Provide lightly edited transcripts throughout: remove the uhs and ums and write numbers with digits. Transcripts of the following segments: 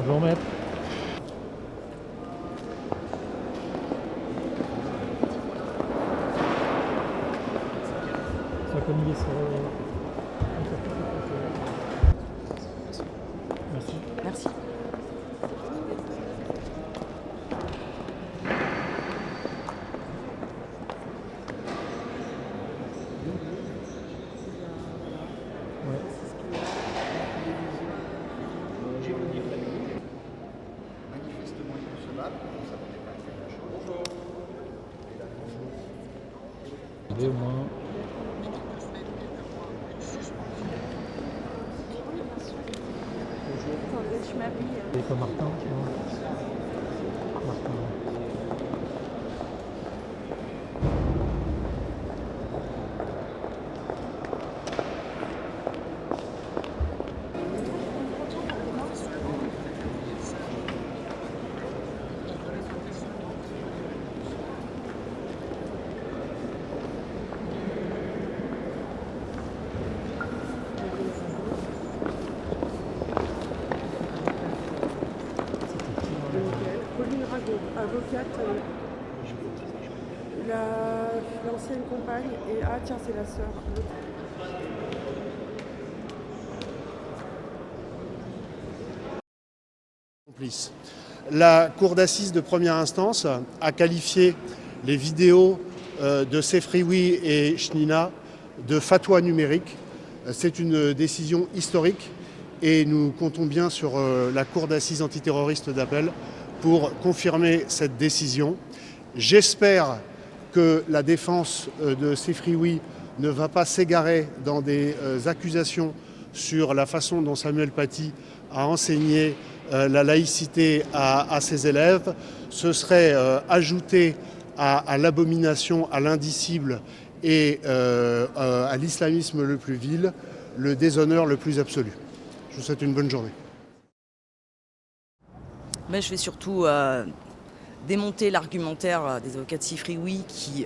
Bonjour maître. Ça a communiqué sur... Merci. Merci. Manifestement inconcevable, vous savez pas quelque chose. Bonjour. Au moins... Je m'habille. C'est pas Martin, tu vois. Martin. Pauline Rago, avocate, l'ancienne compagne, et ah tiens, c'est la sœur. La cour d'assises de première instance a qualifié les vidéos de Sefrioui et Chnina de fatwa numérique. C'est une décision historique et nous comptons bien sur la cour d'assises antiterroriste d'appel pour confirmer cette décision. J'espère que la défense de Sefrioui ne va pas s'égarer dans des accusations sur la façon dont Samuel Paty a enseigné la laïcité à ses élèves. Ce serait ajouter à l'abomination, à l'indicible et à l'islamisme le plus vil, le déshonneur le plus absolu. Je vous souhaite une bonne journée. Mais je vais surtout démonter l'argumentaire des avocats de Sefrioui qui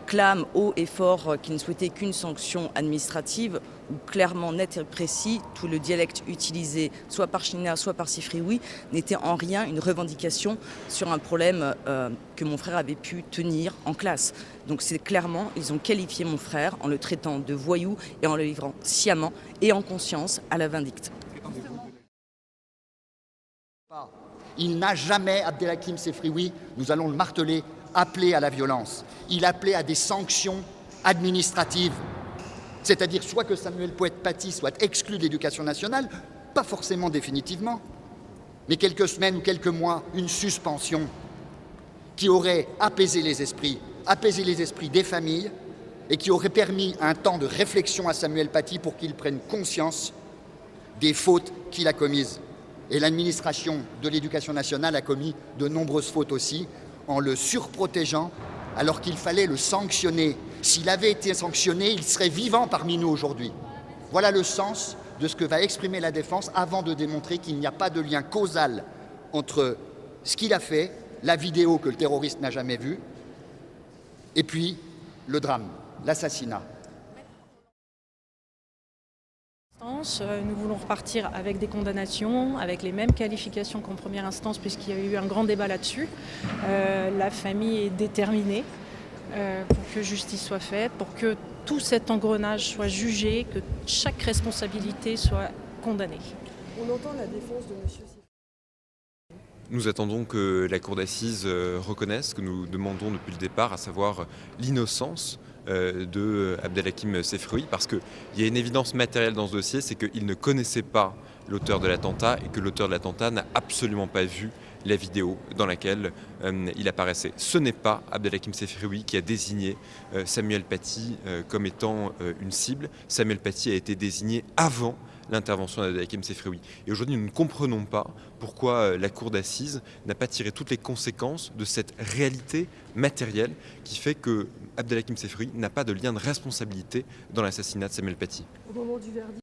clament haut et fort qu'ils ne souhaitaient qu'une sanction administrative, où clairement, net et précis, tout le dialecte utilisé soit par Chnina, soit par Sefrioui n'était en rien une revendication sur un problème que mon frère avait pu tenir en classe. Donc c'est clairement, ils ont qualifié mon frère en le traitant de voyou et en le livrant sciemment et en conscience à la vindicte. Il n'a jamais, Abdelhakim Sefrioui, nous allons le marteler, appelé à la violence. Il appelait à des sanctions administratives. C'est-à-dire soit que Samuel Paty soit exclu de l'éducation nationale, pas forcément définitivement, mais quelques semaines ou quelques mois, une suspension qui aurait apaisé les esprits des familles et qui aurait permis un temps de réflexion à Samuel Paty pour qu'il prenne conscience des fautes qu'il a commises. Et l'administration de l'éducation nationale a commis de nombreuses fautes aussi, en le surprotégeant alors qu'il fallait le sanctionner. S'il avait été sanctionné, il serait vivant parmi nous aujourd'hui. Voilà le sens de ce que va exprimer la défense avant de démontrer qu'il n'y a pas de lien causal entre ce qu'il a fait, la vidéo que le terroriste n'a jamais vue, et puis le drame, l'assassinat. Nous voulons repartir avec des condamnations, avec les mêmes qualifications qu'en première instance, puisqu'il y a eu un grand débat là-dessus. La famille est déterminée pour que justice soit faite, pour que tout cet engrenage soit jugé, que chaque responsabilité soit condamnée. On entend la défense de M. Sefrioui. Nous attendons que la cour d'assises reconnaisse ce que nous demandons depuis le départ, à savoir l'innocence de Abdelhakim Sefrioui, parce qu'il y a une évidence matérielle dans ce dossier, c'est qu'il ne connaissait pas l'auteur de l'attentat et que l'auteur de l'attentat n'a absolument pas vu la vidéo dans laquelle il apparaissait. Ce n'est pas Abdelhakim Sefrioui qui a désigné Samuel Paty comme étant une cible. Samuel Paty a été désigné avant l'intervention d'Abdelhakim Sefrioui. Et aujourd'hui, nous ne comprenons pas pourquoi la cour d'assises n'a pas tiré toutes les conséquences de cette réalité matérielle qui fait que Abdelhakim Sefrioui n'a pas de lien de responsabilité dans l'assassinat de Samuel Paty. Au moment du verdict.